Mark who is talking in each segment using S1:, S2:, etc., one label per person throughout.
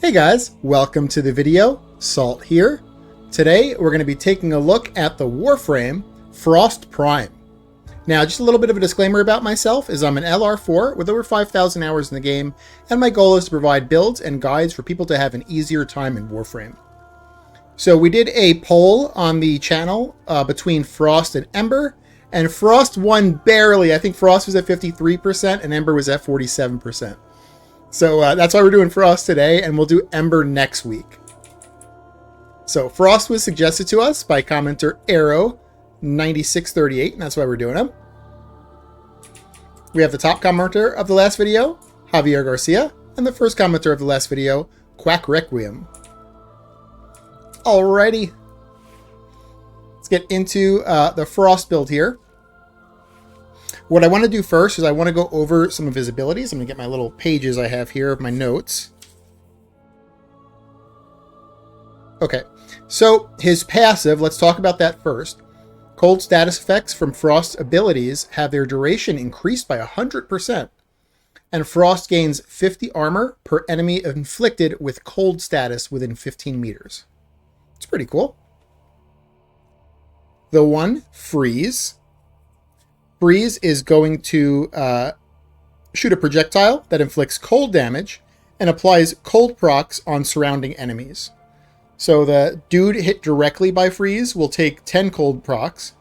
S1: Hey guys, welcome to the video. Salt here. Today we're going to be taking a look at the Warframe Frost Prime. Now, just a little bit of a disclaimer about myself is I'm an LR4 with over 5,000 hours in the game, and my goal is to provide builds and guides for people to have an easier time in Warframe. So we did a poll on the channel between Frost and Ember, and Frost won barely. I think Frost was at 53% and Ember was at 47%. So that's why we're doing Frost today, and we'll do Ember next week. So Frost was suggested to us by commenter Arrow9638, and that's why we're doing him. We have the top commenter of the last video, Javier Garcia, and the first commenter of the last video, Quack Requiem. Alrighty. Let's get into the Frost build here. What I want to do first is I want to go over some of his abilities. I'm going to get my little pages I have here of my notes. Okay, so his passive, let's talk about that first. Cold status effects from Frost's abilities have their duration increased by 100%, and Frost gains 50 armor per enemy inflicted with cold status within 15 meters. It's pretty cool. The one, Freeze. Freeze is going to shoot a projectile that inflicts cold damage and applies cold procs on surrounding enemies. So the dude hit directly by Freeze will take 10 cold procs,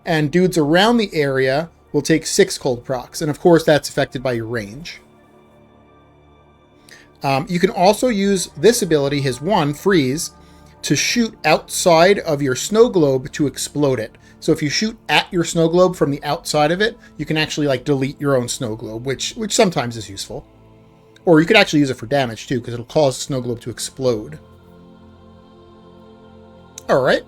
S1: and dudes around the area will take 6 cold procs. And of course, that's affected by your range. You can also use this ability, his one, Freeze, to shoot outside of your snow globe to explode it. So if you shoot at your snow globe from the outside of it, you can actually like delete your own snow globe, which sometimes is useful. Or you could actually use it for damage too, because it'll cause the snow globe to explode. All right.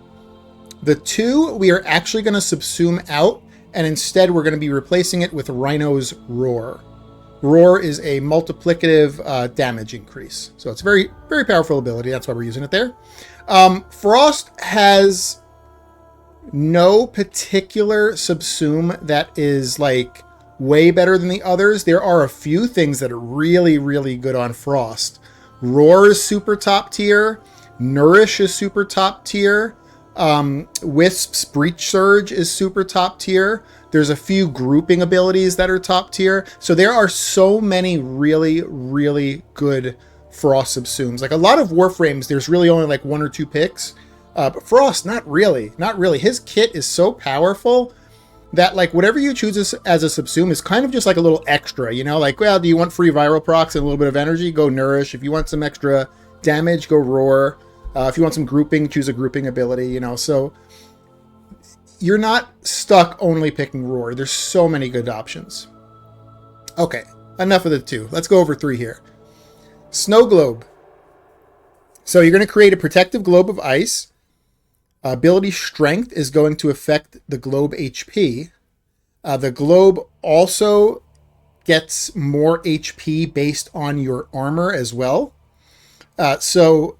S1: The two we are actually going to subsume out, and instead we're going to be replacing it with Rhino's Roar. Roar is a multiplicative damage increase. So it's a very, very powerful ability. That's why we're using it there. Frost has no particular subsume that is like way better than the others. There are a few things that are really, really good on Frost. Roar is super top tier. Nourish is super top tier. Wisp's Breach Surge is super top tier. There's a few grouping abilities that are top tier. So there are so many really, really good Frost subsumes. Like a lot of Warframes, there's really only like 1 or 2 picks. But Frost, not really. Not really. His kit is so powerful that like whatever you choose as a subsume is kind of just like a little extra, you know? Like, well, do you want free viral procs and a little bit of energy? Go Nourish. If you want some extra damage, go Roar. If you want some grouping, choose a grouping ability, you know? So you're not stuck only picking Roar. There's so many good options. Okay, enough of the 2. Let's go over 3 here. Snow Globe. So you're going to create a protective globe of ice. Ability Strength is going to affect the globe HP. The globe also gets more HP based on your armor as well. So,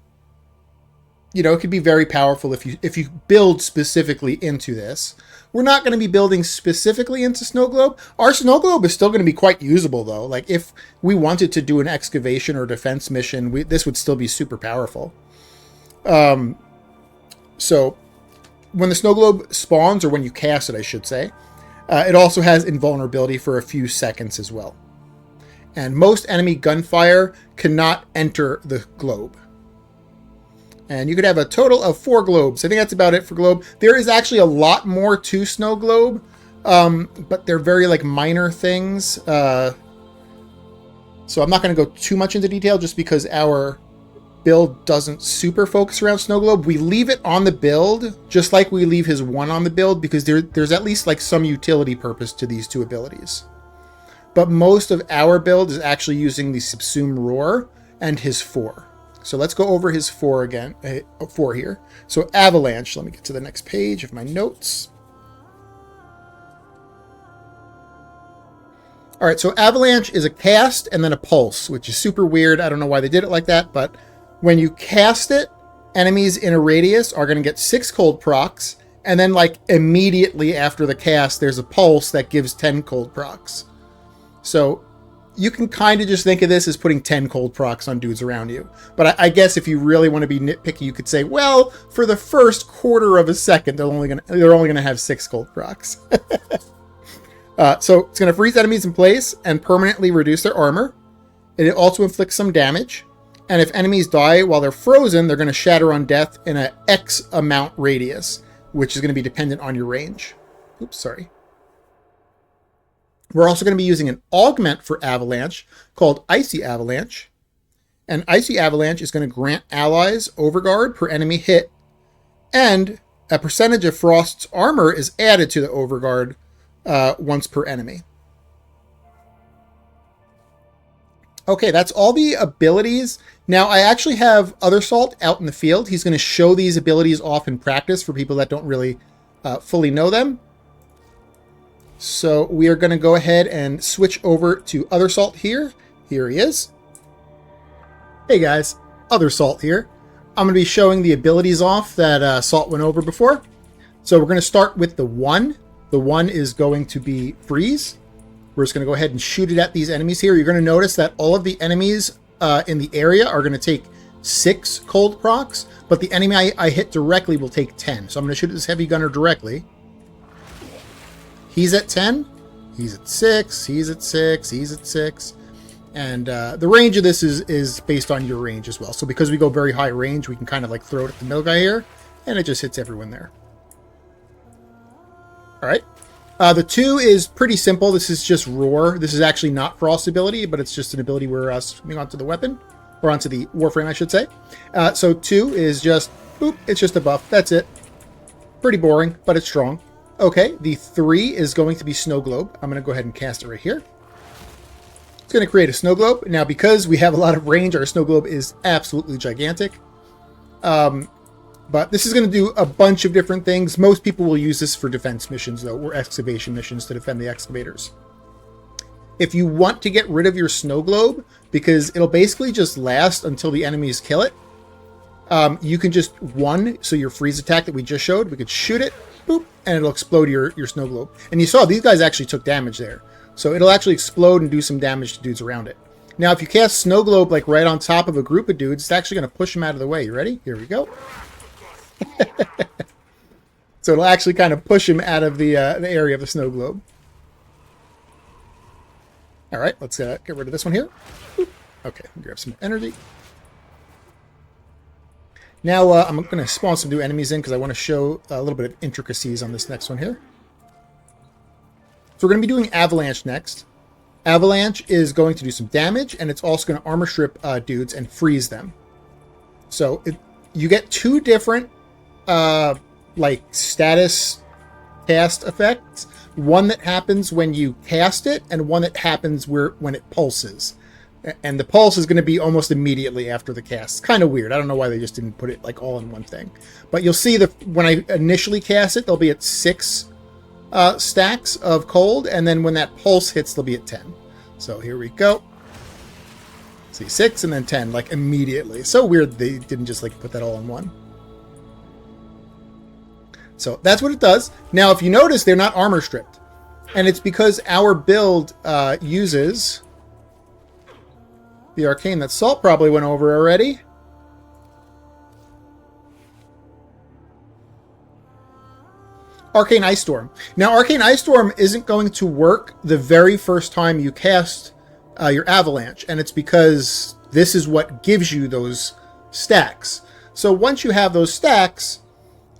S1: you know, it could be very powerful if you build specifically into this. We're not going to be building specifically into Snow Globe. Our Snow Globe is still going to be quite usable, though. Like, if we wanted to do an excavation or defense mission, this would still be super powerful. So, when the Snow Globe spawns, or when you cast it, I should say, it also has invulnerability for a few seconds as well. And most enemy gunfire cannot enter the globe. And you could have a total of 4 globes. I think that's about it for globe. There is actually a lot more to Snow Globe, but they're very like minor things. So I'm not going to go too much into detail just because our build doesn't super focus around Snow Globe. We leave it on the build just like we leave his one on the build because there's at least like some utility purpose to these 2 abilities. But most of our build is actually using the Subsume Roar and his 4. So let's go over his 4 again, 4 here. So Avalanche, let me get to the next page of my notes. All right, so Avalanche is a cast and then a pulse, which is super weird. I don't know why they did it like that, but when you cast it, enemies in a radius are going to get 6 cold procs, and then like immediately after the cast, there's a pulse that gives 10 cold procs. So you can kind of just think of this as putting 10 cold procs on dudes around you. But I guess if you really want to be nitpicky, you could say, well, for the first quarter of a second, they're only gonna have 6 cold procs. So it's gonna freeze enemies in place and permanently reduce their armor. It also inflicts some damage. And if enemies die while they're frozen, they're gonna shatter on death in an X amount radius, which is gonna be dependent on your range. Oops, sorry. We're also going to be using an augment for Avalanche called Icy Avalanche. And Icy Avalanche is going to grant allies overguard per enemy hit. And a percentage of Frost's armor is added to the overguard once per enemy. Okay, that's all the abilities. Now, I actually have Other Salt out in the field. He's going to show these abilities off in practice for people that don't really fully know them. So we are going to go ahead and switch over to Other Salt here. Here he is. Hey guys, Other Salt here. I'm going to be showing the abilities off that Salt went over before. So we're going to start with the 1. The 1 is going to be Freeze. We're just going to go ahead and shoot it at these enemies here. You're going to notice that all of the enemies in the area are going to take 6 cold procs, but the enemy I hit directly will take 10. So I'm going to shoot this heavy gunner directly. He's at 10, he's at 6, he's at 6, he's at 6. And the range of this is based on your range as well. So because we go very high range, we can kind of like throw it at the middle guy here, and it just hits everyone there. All right. The 2 is pretty simple. This is just Roar. This is actually not Frost ability, but it's just an ability where swimming onto the weapon, or onto the Warframe, I should say. So 2 is just, boop, it's just a buff. That's it. Pretty boring, but it's strong. Okay, the 3 is going to be Snow Globe. I'm going to go ahead and cast it right here. It's going to create a Snow Globe. Now, because we have a lot of range, our Snow Globe is absolutely gigantic. But this is going to do a bunch of different things. Most people will use this for defense missions, though, or excavation missions to defend the excavators. If you want to get rid of your Snow Globe, because it'll basically just last until the enemies kill it, you can just, so your freeze attack that we just showed, we could shoot it, boop, and it'll explode your Snow Globe. And you saw these guys actually took damage there. So it'll actually explode and do some damage to dudes around it. Now, if you cast Snow Globe like right on top of a group of dudes, it's actually going to push them out of the way. You ready? Here we go. So it'll actually kind of push him out of the area of the Snow Globe. All right, let's get rid of this one here. Boop. Okay, grab some energy. Now I'm going to spawn some new enemies in because I want to show a little bit of intricacies on this next one here. So we're going to be doing Avalanche next. Avalanche is going to do some damage, and it's also going to armor strip dudes and freeze them. So you get 2 different like status cast effects. One that happens when you cast it, and one that happens when it pulses. And the pulse is going to be almost immediately after the cast. It's kind of weird. I don't know why they just didn't put it like all in one thing. But you'll see that when I initially cast it, they'll be at 6 stacks of cold, and then when that pulse hits, they'll be at 10. So here we go. See, 6 and then 10, like immediately. So weird they didn't just like put that all in one. So that's what it does. Now, if you notice, they're not armor stripped. And it's because our build uses the arcane that Salt probably went over already. Arcane Ice Storm. Now, Arcane Ice Storm isn't going to work the very first time you cast your Avalanche, and it's because this is what gives you those stacks. So once you have those stacks,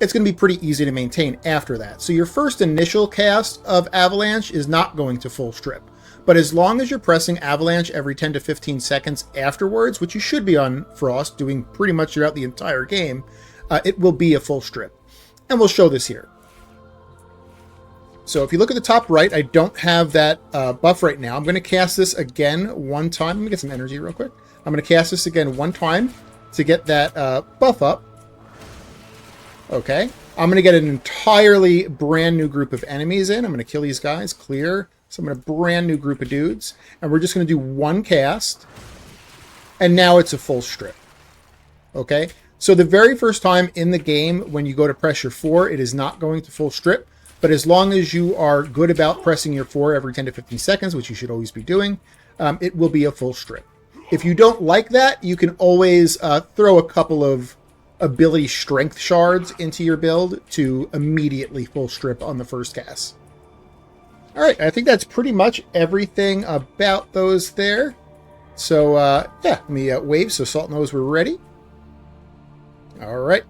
S1: it's going to be pretty easy to maintain after that. So your first initial cast of Avalanche is not going to full strip. But as long as you're pressing Avalanche every 10 to 15 seconds afterwards, which you should be on Frost, doing pretty much throughout the entire game, it will be a full strip. And we'll show this here. So if you look at the top right, I don't have that buff right now. I'm going to cast this again one time. Let me get some energy real quick. I'm going to cast this again one time to get that buff up. Okay. I'm going to get an entirely brand new group of enemies in. I'm going to kill these guys, clear. So I'm going to brand new group of dudes. And we're just going to do one cast. And now it's a full strip. Okay. So the very first time in the game, when you go to press your 4, it is not going to full strip. But as long as you are good about pressing your 4 every 10 to 15 seconds, which you should always be doing, it will be a full strip. If you don't like that, you can always throw a couple of ability strength shards into your build to immediately full strip on the first cast. All right, I think that's pretty much everything about those there. So, yeah, let me wave so Salt knows we're ready. All right.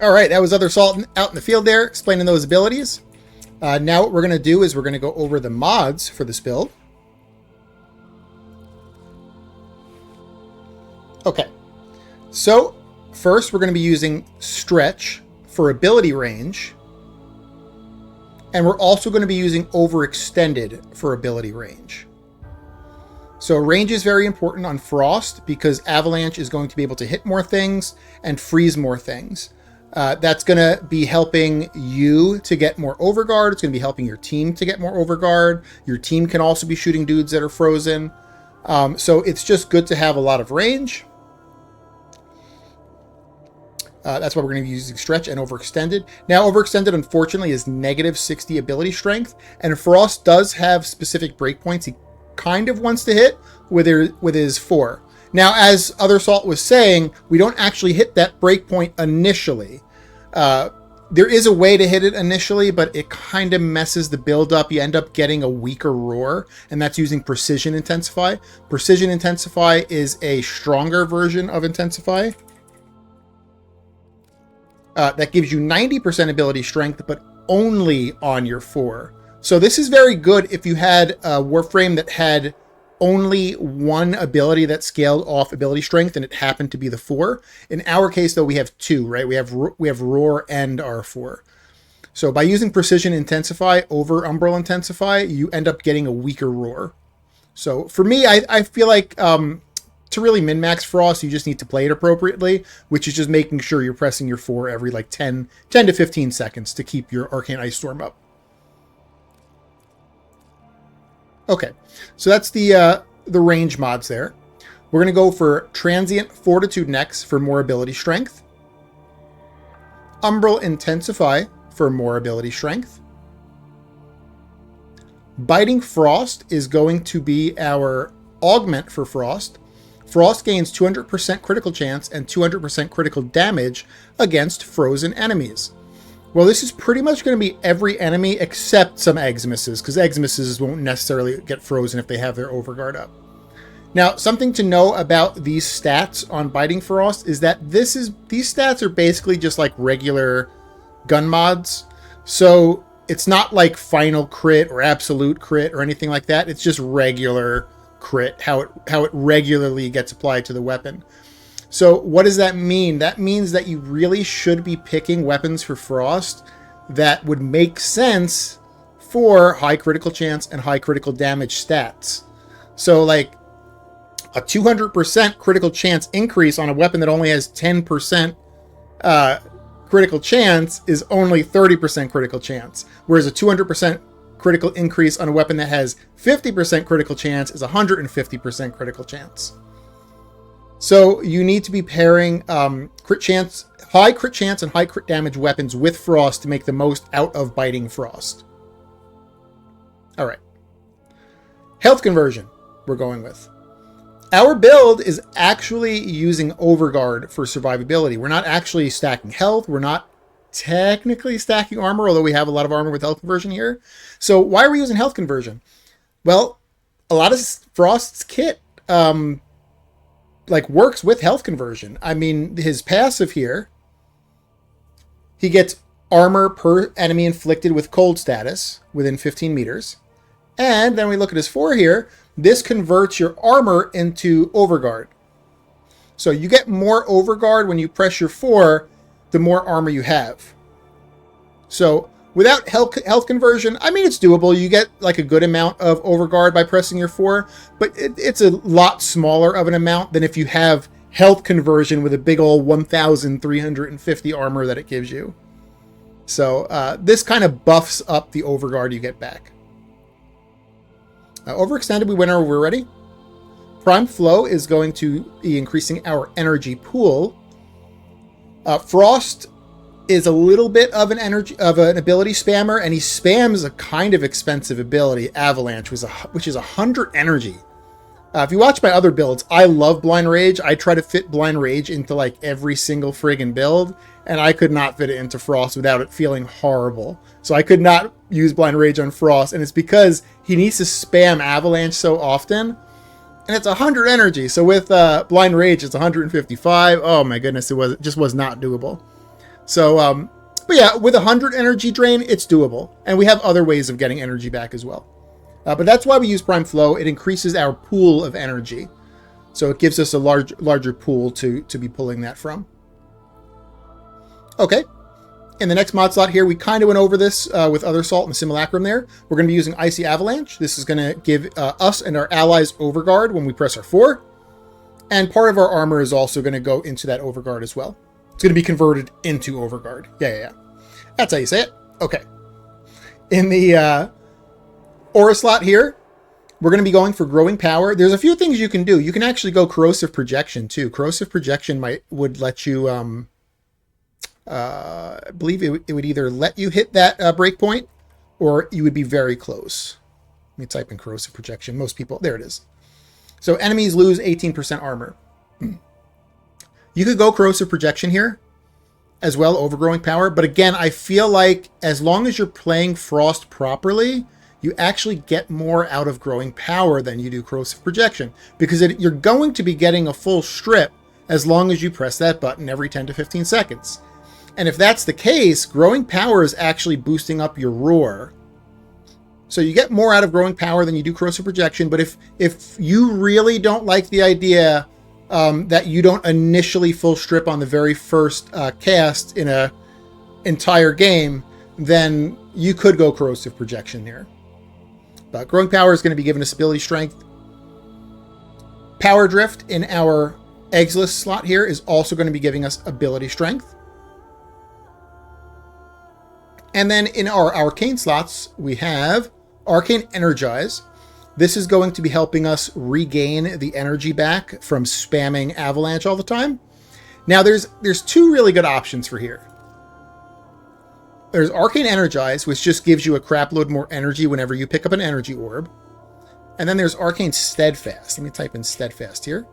S1: All right, that was other Salt out in the field there, explaining those abilities. Now what we're going to do is we're going to go over the mods for this build. Okay, so first we're going to be using Stretch for ability range. And we're also going to be using Overextended for ability range. So range is very important on Frost because Avalanche is going to be able to hit more things and freeze more things. That's going to be helping you to get more Overguard. It's going to be helping your team to get more Overguard. Your team can also be shooting dudes that are frozen. So it's just good to have a lot of range. That's why we're going to be using Stretch and Overextended. Now, Overextended, unfortunately, is negative 60 ability strength, and Frost does have specific breakpoints he kind of wants to hit with his 4. Now, as Other Salt was saying, we don't actually hit that breakpoint initially. There is a way to hit it initially, but it kind of messes the build up. You end up getting a weaker Roar, and that's using Precision Intensify. Precision Intensify is a stronger version of Intensify. That gives you 90% ability strength, but only on your 4. So this is very good if you had a Warframe that had only one ability that scaled off ability strength, and it happened to be the 4. In our case, though, we have 2, right? We have Roar and our 4. So by using Precision Intensify over Umbral Intensify, you end up getting a weaker Roar. So for me, I feel like to really min-max Frost, you just need to play it appropriately, which is just making sure you're pressing your 4 every like 10 to 15 seconds to keep your Arcane Ice Storm up. Okay, so that's the range mods there. We're going to go for Transient Fortitude next for more ability strength. Umbral Intensify for more ability strength. Biting Frost is going to be our augment for Frost. Frost gains 200% critical chance and 200% critical damage against frozen enemies. Well, this is pretty much going to be every enemy except some Eximuses, because Eximuses won't necessarily get frozen if they have their Overguard up. Now, something to know about these stats on Biting Frost is that these stats are basically just like regular gun mods. So it's not like final crit or absolute crit or anything like that. It's just regular crit, how it regularly gets applied to the weapon. So what does that mean? That means that you really should be picking weapons for Frost that would make sense for high critical chance and high critical damage stats. So like a 200% critical chance increase on a weapon that only has 10% critical chance is only 30% critical chance, whereas a 200% critical increase on a weapon that has 50% critical chance is 150% critical chance. So you need to be pairing high crit chance and high crit damage weapons with Frost to make the most out of Biting Frost. All right. Health conversion we're going with. Our build is actually using Overguard for survivability. We're not actually stacking health. We're not technically stacking armor, although we have a lot of armor with health conversion here. So why are we using health conversion? Well, a lot of Frost's kit works with health conversion. I mean, his passive here, he gets armor per enemy inflicted with cold status within 15 meters. And then we look at his 4 here. This converts your armor into Overguard. So you get more Overguard when you press your 4, the more armor you have. So without health conversion, I mean, it's doable. You get like a good amount of Overguard by pressing your 4, but it's a lot smaller of an amount than if you have health conversion with a big old 1,350 armor that it gives you. So this kind of buffs up the Overguard you get back. Overextended, we went over already. Prime Flow is going to be increasing our energy pool. Frost is a little bit of an ability spammer, and he spams a kind of expensive ability, Avalanche, which is 100 energy. If you watch my other builds, I love Blind Rage. I try to fit Blind Rage into like every single friggin' build, and I could not fit it into Frost without it feeling horrible. So I could not use Blind Rage on Frost, and it's because he needs to spam Avalanche so often, and it's 100 energy. So with Blind Rage, it's 155. Oh my goodness, it just was not doable. So, but yeah, with 100 energy drain, it's doable, and we have other ways of getting energy back as well. But that's why we use Prime Flow. It increases our pool of energy. So it gives us a larger pool to be pulling that from. Okay. In the next mod slot here, we kind of went over this with Other Salt and Simulacrum there. We're going to be using Icy Avalanche. This is going to give us and our allies Overguard when we press R4. And part of our armor is also going to go into that Overguard as well. It's going to be converted into Overguard. Yeah. That's how you say it. Okay. In the Aura slot here, we're going to be going for Growing Power. There's a few things you can do. You can actually go Corrosive Projection too. Corrosive Projection would let you, I believe it would either let you hit that breakpoint, or you would be very close. Let me type in Corrosive Projection. Most people, there it is. So enemies lose 18% armor. You could go Corrosive Projection here as well, Overgrowing Power. But again, I feel like as long as you're playing Frost properly, you actually get more out of Growing Power than you do Corrosive Projection, because you're going to be getting a full strip as long as you press that button every 10 to 15 seconds. And if that's the case, Growing Power is actually boosting up your Roar. So you get more out of Growing Power than you do Corrosive Projection. But if you really don't like the idea that you don't initially full strip on the very first cast in a entire game, then you could go Corrosive Projection here. But Growing Power is going to be giving us ability strength. Power Drift in our Eggless slot here is also going to be giving us ability strength. And then in our Arcane slots, we have Arcane Energize. This is going to be helping us regain the energy back from spamming Avalanche all the time. Now, there's two really good options for here. There's Arcane Energize, which just gives you a crap load more energy whenever you pick up an energy orb. And then there's Arcane Steadfast. Let me type in Steadfast here.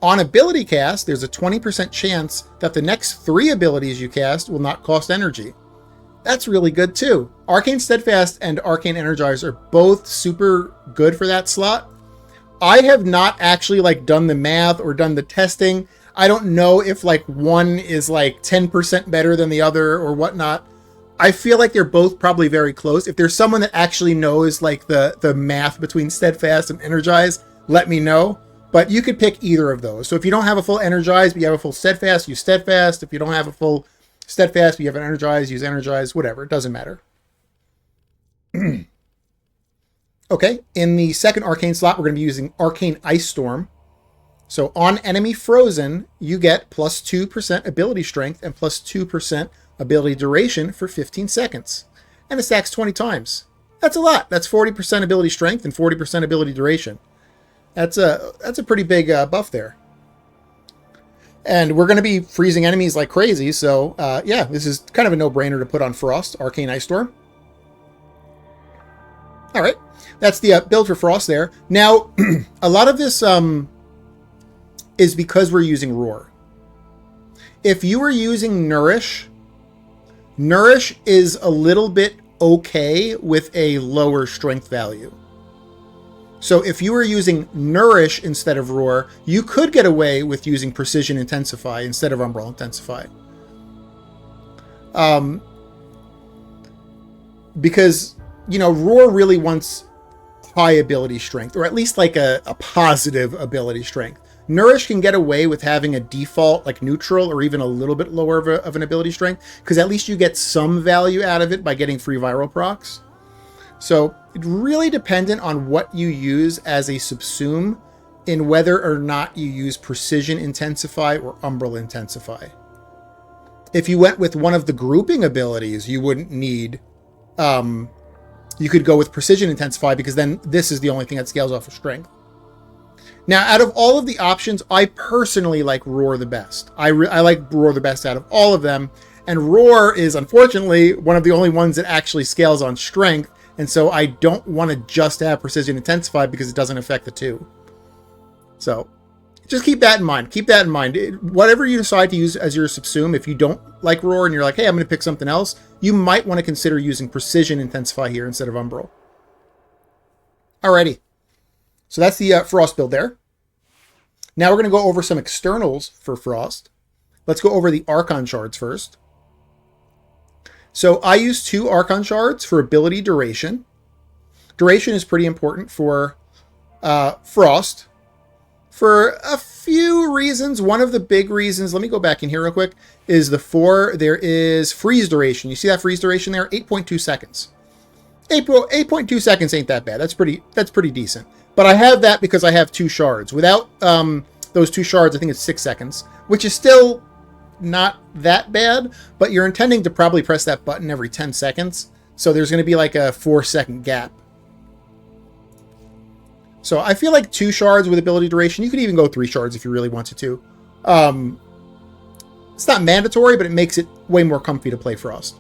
S1: On ability cast, there's a 20% chance that the next 3 abilities you cast will not cost energy. That's really good too. Arcane Steadfast and Arcane Energize are both super good for that slot. I have not actually done the math or done the testing. I don't know if one is 10% better than the other or whatnot. I feel like they're both probably very close. If there's someone that actually knows the math between Steadfast and Energize, let me know. But you could pick either of those. So if you don't have a full Energize, but you have a full Steadfast, use Steadfast. If you don't have a full Steadfast, but you have an Energize, use Energize. Whatever, it doesn't matter. Okay, in the second Arcane slot, we're going to be using Arcane Ice Storm. So on enemy frozen, you get plus 2% ability strength and plus 2% ability duration for 15 seconds. And it stacks 20 times. That's a lot. That's 40% ability strength and 40% ability duration. That's a pretty big buff there. And we're going to be freezing enemies like crazy. So yeah, this is kind of a no-brainer to put on Frost, Arcane Ice Storm. All right, that's the build for Frost there. Now, a lot of this is because we're using Roar. If you were using Nourish is a little bit okay with a lower strength value. So if you were using Nourish instead of Roar, you could get away with using Precision Intensify instead of Umbral Intensify. Because, Roar really wants high ability strength, or at least a positive ability strength. Nourish can get away with having a default neutral or even a little bit lower of an ability strength, because at least you get some value out of it by getting free viral procs. So it's really dependent on what you use as a subsume in whether or not you use Precision Intensify or Umbral Intensify. If you went with one of the grouping abilities, you wouldn't need, you could go with Precision Intensify, because then this is the only thing that scales off of strength. Now, out of all of the options, I personally like Roar the best. I like Roar the best out of all of them. And Roar is, unfortunately, one of the only ones that actually scales on strength. And so I don't want to just have Precision Intensify because it doesn't affect the two. So just keep that in mind. Keep that in mind. Whatever you decide to use as your subsume, if you don't like Roar and you're like, hey, I'm going to pick something else, you might want to consider using Precision Intensify here instead of Umbral. Alrighty. So that's the Frost build there. Now we're going to go over some externals for Frost. Let's go over the Archon shards first. So I use 2 Archon shards for ability duration. Duration is pretty important for Frost for a few reasons. One of the big reasons, let me go back in here real quick, is there is freeze duration. You see that freeze duration there? 8.2 seconds. 8.2 seconds ain't that bad. That's pretty decent. But I have that because I have 2 shards. Without those 2 shards, I think it's 6 seconds, which is still not that bad, but you're intending to probably press that button every 10 seconds. So there's going to be like a 4-second gap. So I feel like 2 shards with ability duration. You could even go 3 shards if you really wanted to. It's not mandatory, but it makes it way more comfy to play Frost.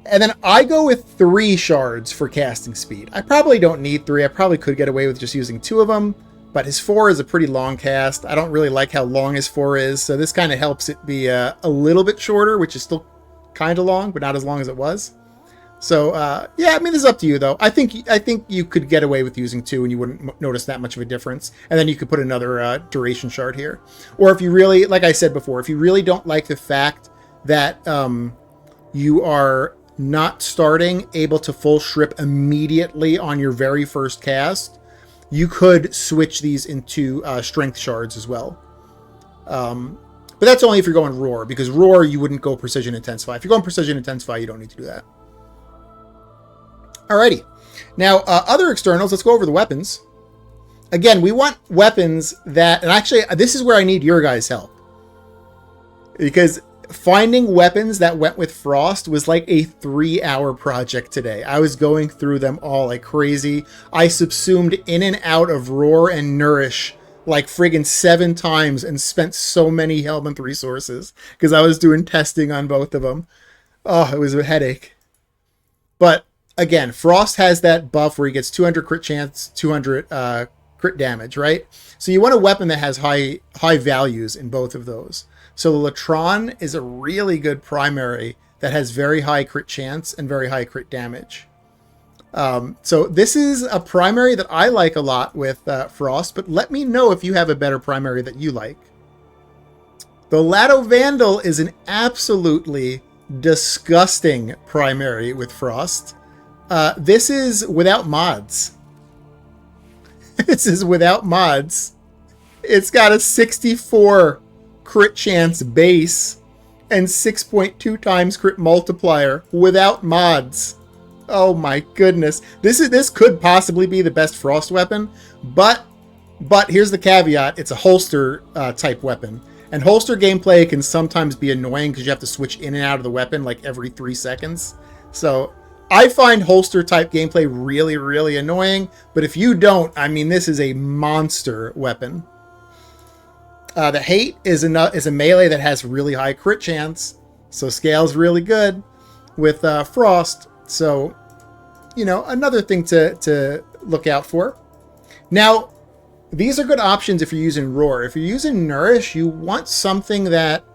S1: And then I go with 3 shards for casting speed. I probably don't need 3. I probably could get away with just using 2 of them, but his 4 is a pretty long cast. I don't really like how long his 4 is, so this kind of helps it be a little bit shorter, which is still kind of long, but not as long as it was. So, yeah, I mean, this is up to you, though. I think you could get away with using 2 and you wouldn't notice that much of a difference. And then you could put another duration shard here. Or if you really, like I said before, if you really don't like the fact that you are not starting able to full shrip immediately on your very first cast, you could switch these into strength shards as well. But that's only if you're going Roar, because Roar, you wouldn't go Precision Intensify. If you're going Precision Intensify, you don't need to do that. Alrighty. Now, other externals, let's go over the weapons. Again, we want weapons that, and actually, this is where I need your guys' help. Because finding weapons that went with Frost was like a 3-hour project today. I was going through them all like crazy. I subsumed in and out of Roar and Nourish like friggin' 7 times and spent so many Helminth resources because I was doing testing on both of them. Oh, it was a headache. But again, Frost has that buff where he gets 200 crit chance, 200 crit damage, right? So you want a weapon that has high values in both of those. So the Latron is a really good primary that has very high crit chance and very high crit damage. So this is a primary that I like a lot with Frost, but let me know if you have a better primary that you like. The Lado Vandal is an absolutely disgusting primary with Frost. This is without mods. This is without mods. It's got a 64 crit chance base and 6.2 times crit multiplier without mods. Oh my goodness. This could possibly be the best Frost weapon, but here's the caveat. It's a holster type weapon. And holster gameplay can sometimes be annoying because you have to switch in and out of the weapon like every 3 seconds. So I find holster type gameplay really, really annoying, but if you don't, I mean, this is a monster weapon. The Hate is a melee that has really high crit chance, so scales really good with Frost. So, you know, another thing to look out for. Now, these are good options if you're using Roar. If you're using Nourish, you want something that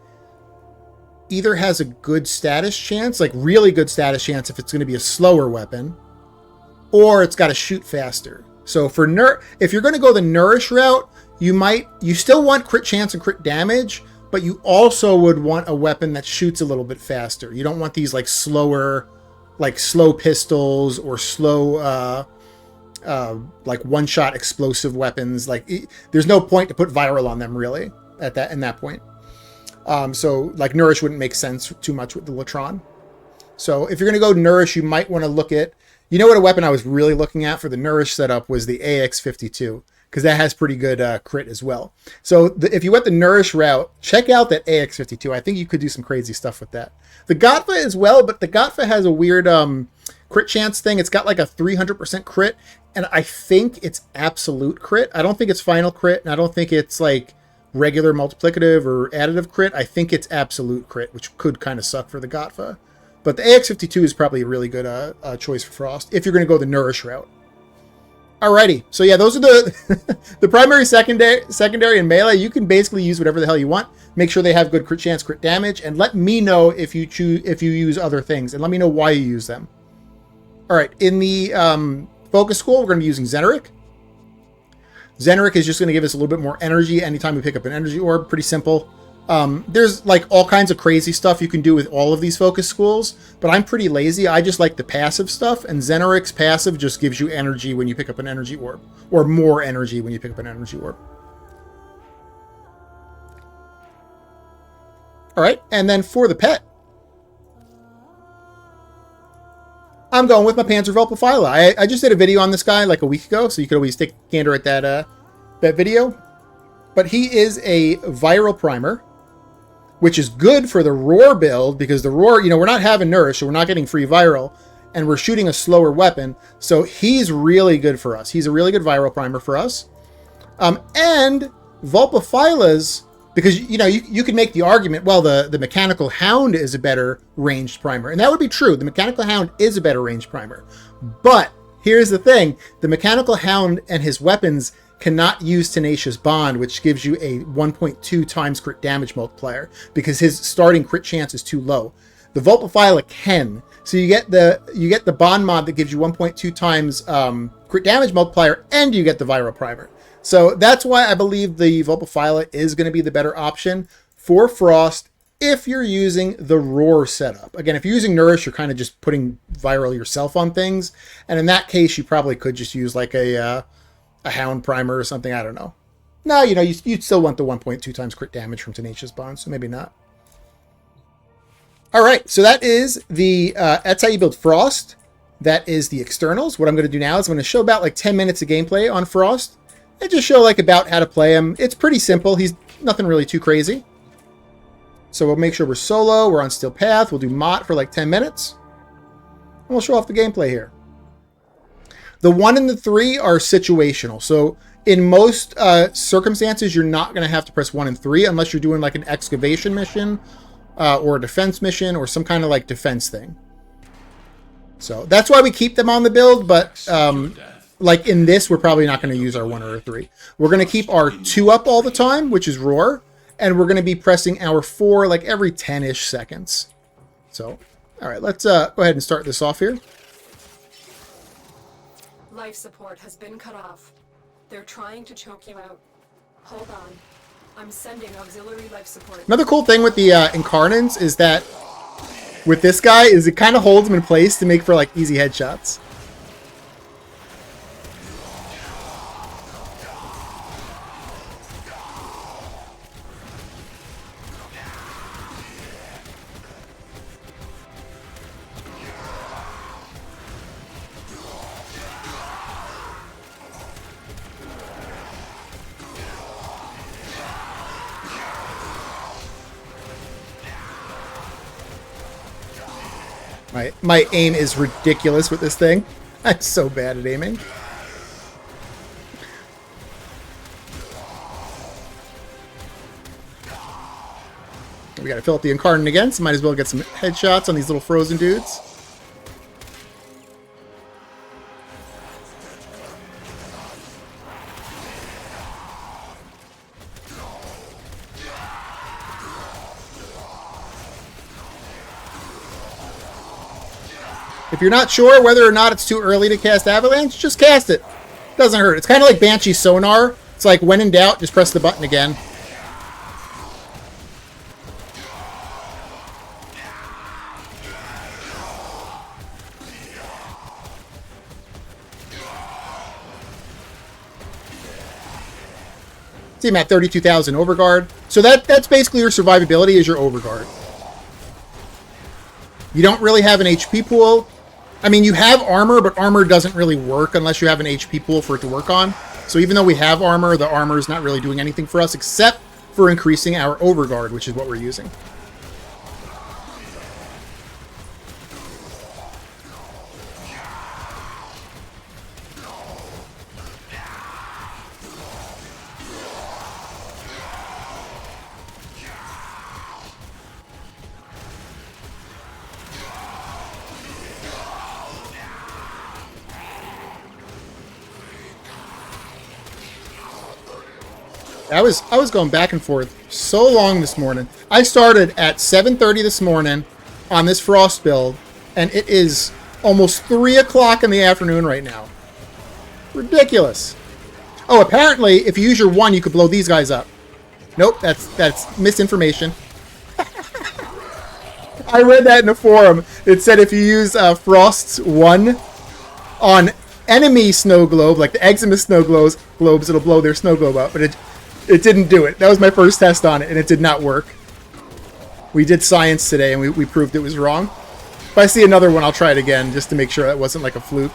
S1: either has a good status chance, like really good status chance if it's going to be a slower weapon, or it's got to shoot faster. So if you're going to go the Nourish route, you still want crit chance and crit damage, but you also would want a weapon that shoots a little bit faster. You don't want these like slow pistols or slow like one-shot explosive weapons. Like there's no point to put viral on them really in that point. So like Nourish wouldn't make sense too much with the Latron. So if you're going to go Nourish, you might want to look at, you know what a weapon I was really looking at for the Nourish setup was the AX52, because that has pretty good crit as well. So if you went the Nourish route, check out that AX52. I think you could do some crazy stuff with that. The Gotfa as well, but the Gotfa has a weird crit chance thing. It's got like a 300% crit. and I think it's absolute crit. I don't think it's final crit, and I don't think it's like regular multiplicative or additive crit. I think it's absolute crit, which could kind of suck for the Gotfa. But the AX52 is probably a really good choice for Frost if you're going to go the Nourish route. Alrighty, so yeah, those are the the primary, secondary, and melee. You can basically use whatever the hell you want. Make sure they have good crit chance, crit damage, and let me know if you use other things, and let me know why you use them. All right, in the focus school, we're going to be using Zeneric. Zeneric is just going to give us a little bit more energy anytime we pick up an energy orb. Pretty simple. There's like all kinds of crazy stuff you can do with all of these focus schools, but I'm pretty lazy. I just like the passive stuff, and Zeneric's passive just gives you energy when you pick up an energy orb, or more energy when you pick up an energy orb. All right, and then for the pet, I'm going with my Panzerwelpaphyla. I just did a video on this guy like a week ago, so you could always take a gander at that video. But he is a viral primer, which is good for the Roar build, because the Roar, you know, we're not having Nourish, so we're not getting free viral, and we're shooting a slower weapon. So he's really good for us. He's a really good viral primer for us. And Vulpaphylas, because, you know, you could make the argument, well, the Mechanical Hound is a better ranged primer. And that would be true. The Mechanical Hound is a better ranged primer. But here's the thing. The Mechanical Hound and his weapons cannot use Tenacious Bond, which gives you a 1.2 times crit damage multiplier, because his starting crit chance is too low. The Vulpaphyla can. So you get the Bond mod that gives you 1.2 times crit damage multiplier, and you get the viral primer. So that's why I believe the Vulpaphyla is going to be the better option for Frost if you're using the Roar setup. Again, if you're using Nourish, you're kind of just putting viral yourself on things. And in that case, you probably could just use like a Hound primer or something. I don't know. No, you know, you'd still want the 1.2 times crit damage from Tenacious Bond, so maybe not. All right, so that is that's how you build Frost. That is the externals. What I'm going to do now is I'm going to show about like 10 minutes of gameplay on Frost and just show like about how to play him. It's pretty simple. He's nothing really too crazy. So we'll make sure we're solo. We're on Steel Path. We'll do Mott for like 10 minutes. And we'll show off the gameplay here. The 1 and the 3 are situational. So in most circumstances, you're not going to have to press 1 and 3 unless you're doing like an excavation mission or a defense mission or some kind of like defense thing. So that's why we keep them on the build. But like in this, we're probably not going to use our 1 or a 3. We're going to keep our 2 up all the time, which is Roar. And we're going to be pressing our 4 like every 10-ish seconds. So, all right, let's go ahead and start this off here.
S2: Life support has been cut off. They're trying to choke you out. Hold on. I'm sending auxiliary life support.
S1: Another cool thing with the Incarnants is that with this guy is it kind of holds him in place to make for like easy headshots. My aim is ridiculous with this thing. I'm so bad at aiming. We gotta fill up the Incarnate again, so might as well get some headshots on these little frozen dudes. If you're not sure whether or not it's too early to cast Avalanche, just cast it. Doesn't hurt. It's kind of like Banshee Sonar. It's like, when in doubt, just press the button again. See, I'm at 32,000 Overguard. So that's basically your survivability is your Overguard. You don't really have an HP pool. I mean, you have armor, but armor doesn't really work unless you have an HP pool for it to work on. So even though we have armor, the armor is not really doing anything for us except for increasing our Overguard, which is what we're using. I was going back and forth so long this morning. I started at 7:30 this morning on this Frost build, and it is almost 3 o'clock in the afternoon right now. Ridiculous. Oh, apparently, if you use your 1, you could blow these guys up. Nope, that's misinformation. I read that in a forum. It said if you use Frost's 1 on enemy snow globe, like the Eczema snow globes, it'll blow their snow globe up. But it didn't do it. That was my first test on it, and it did not work. We did science today, and we proved it was wrong. If I see another one, I'll try it again, just to make sure that wasn't like a fluke.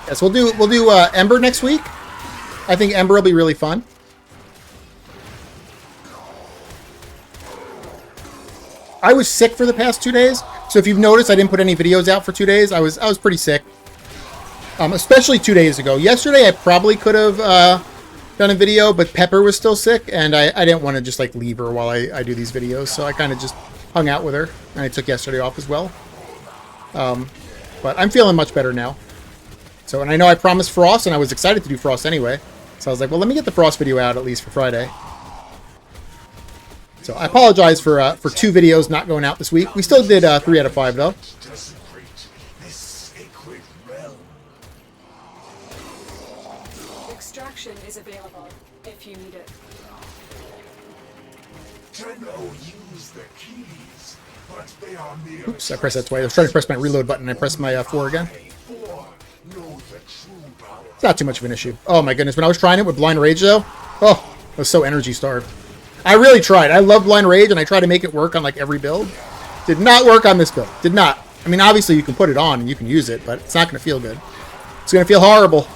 S1: Yes, we'll do Ember next week. I think Ember will be really fun. I was sick for the past 2 days, so if you've noticed, I didn't put any videos out for 2 days. I was pretty sick, especially 2 days ago. Yesterday, I probably could have done a video, but Pepper was still sick, and I didn't want to just like leave her while I do these videos, so I kind of just hung out with her, and I took yesterday off as well. But I'm feeling much better now. So, and I know I promised Frost, and I was excited to do Frost anyway. So I was like, well, let me get the Frost video out at least for Friday. So I apologize for 2 videos not going out this week. We still did 3 out of 5 though.
S2: Extraction is available if you need it.
S1: Oops, I pressed that twice. I was trying to press my reload button, and I pressed my 4 again. It's not too much of an issue. Oh my goodness, when I was trying it with Blind Rage though, oh, I was so energy starved. I really tried. I love Blind Rage, and I tried to make it work on like every build. Did not work on this build. Did not. I mean, obviously you can put it on and you can use it, but it's not going to feel good. It's going to feel horrible.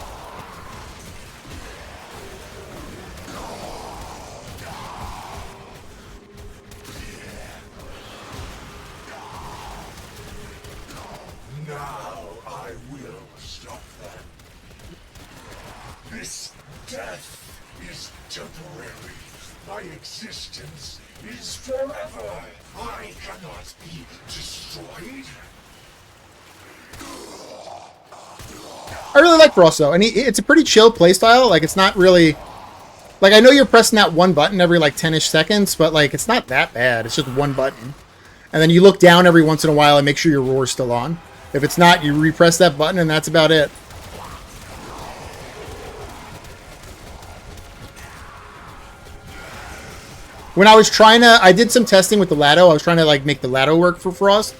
S3: Existence is forever. I cannot be destroyed.
S1: I really like Frost though, and it's a pretty chill playstyle. Like, it's not really like, I know you're pressing that one button every like 10-ish seconds, but like, it's not that bad. It's just one button, and then you look down every once in a while and make sure your roar's still on. If it's not, you repress that button, and that's about it. When I was trying to, I did some testing with the Lado. I was trying to like make the Lado work for Frost,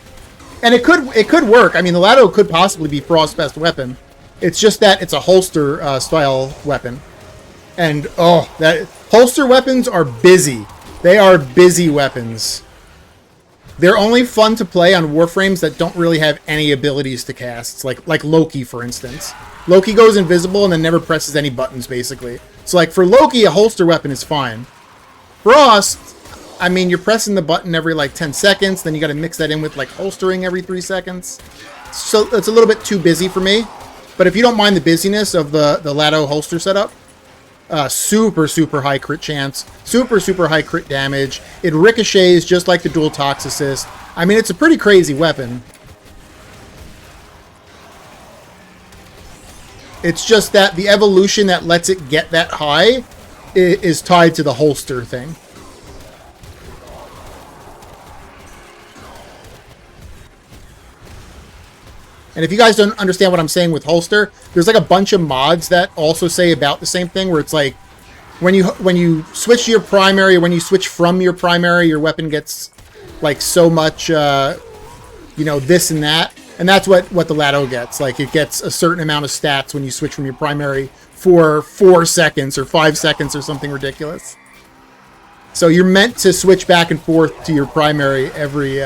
S1: and it could work. I mean, the Lado could possibly be Frost's best weapon. It's just that it's a holster style weapon, and oh, that holster weapons are busy. They are busy weapons. They're only fun to play on Warframes that don't really have any abilities to cast. Like Loki, for instance. Loki goes invisible and then never presses any buttons, basically. So like for Loki, a holster weapon is fine. Frost, I mean, you're pressing the button every like 10 seconds, then you got to mix that in with like holstering every 3 seconds. So it's a little bit too busy for me. But if you don't mind the busyness of the Lado holster setup, Super, super high crit chance. Super, super high crit damage. It ricochets just like the dual tox assist. I mean, it's a pretty crazy weapon. It's just that the evolution that lets it get that high is tied to the holster thing. And if you guys don't understand what I'm saying with holster, there's like a bunch of mods that also say about the same thing, where it's like when you switch to your primary, when you switch from your primary, your weapon gets like so much, you know, this and that. And that's what the Lado gets. Like, it gets a certain amount of stats when you switch from your primary for 4 seconds or 5 seconds or something ridiculous. So you're meant to switch back and forth to your primary every,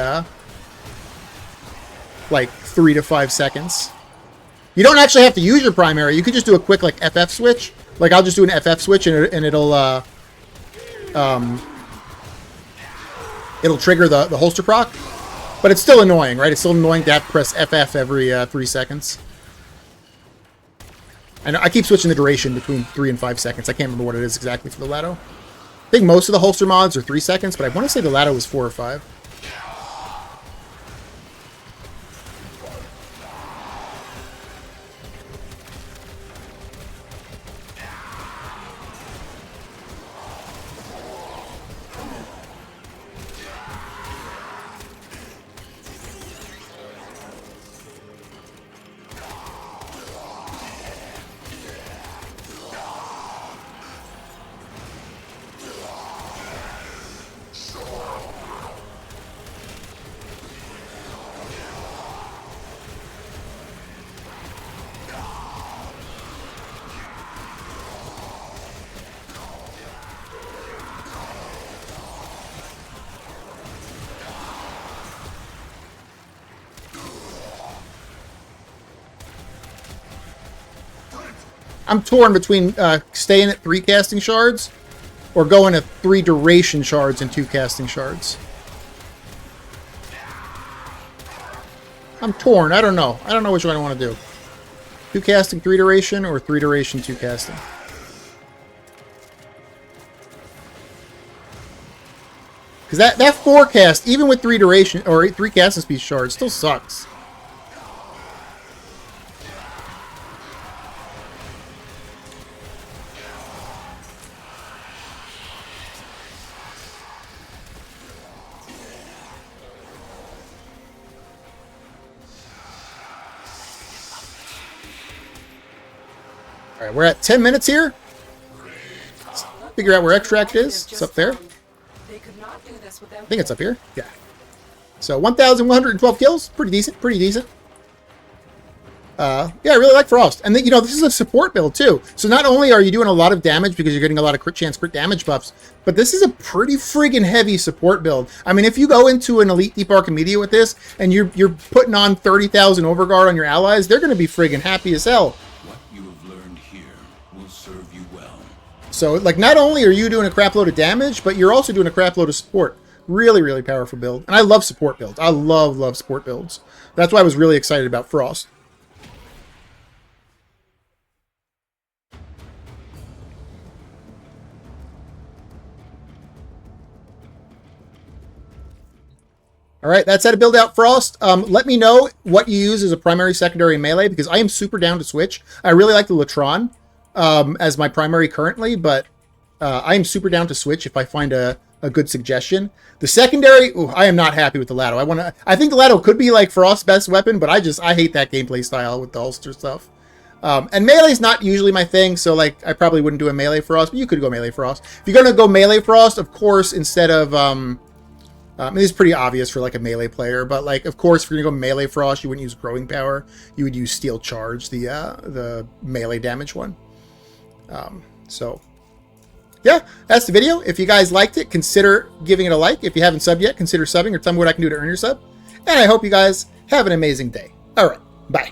S1: like, 3 to 5 seconds. You don't actually have to use your primary. You could just do a quick, like, FF switch. Like, I'll just do an FF switch and it'll trigger the holster proc. But it's still annoying, right? It's still annoying to have to press FF every 3 seconds. And I keep switching the duration between 3 and 5 seconds. I can't remember what it is exactly for the Lado. I think most of the holster mods are 3 seconds, but I want to say the Lado was 4 or 5. I'm torn between staying at 3 casting shards or going to 3 duration shards and 2 casting shards. I'm torn. I don't know. I don't know which one I want to do. 2 casting, 3 duration, or 3 duration, 2 casting. Because that 4 cast, even with 3 duration or 3 casting speed shards, still sucks. All right, we're at 10 minutes here. Let's figure out where extract is. It's up there.
S2: They could not do this without
S1: I think it's up here. Yeah. So 1,112 kills. Pretty decent. Pretty decent. Yeah, I really like Frost. And then, you know, this is a support build too. So not only are you doing a lot of damage because you're getting a lot of crit chance, crit damage buffs, but this is a pretty friggin' heavy support build. I mean, if you go into an Elite Deep Archimedia with this and you're putting on 30,000 Overguard on your allies, they're going to be friggin' happy as hell.
S3: What you have learned here will serve you well.
S1: So, like, not only are you doing a crap load of damage, but you're also doing a crap load of support. Really, really powerful build. And I love support builds. I love support builds. That's why I was really excited about Frost. All right, that's how to build out Frost. Let me know what you use as a primary, secondary, and melee, because I am super down to switch. I really like the Latron as my primary currently, but I am super down to switch if I find a good suggestion. The secondary, I am not happy with the Lado. I think the Lado could be like Frost's best weapon, but I hate that gameplay style with the holster stuff. And melee's not usually my thing, so like I probably wouldn't do a melee Frost, but you could go melee Frost. If you're gonna go melee Frost, of course, instead of it's pretty obvious for like a melee player, but like of course if you're gonna go melee Frost, you wouldn't use Growing Power. You would use Steel Charge, the melee damage one. So yeah, that's the video. If you guys liked it, consider giving it a like. If you haven't subbed yet, consider subbing or tell me what I can do to earn your sub. And I hope you guys have an amazing day. All right, bye.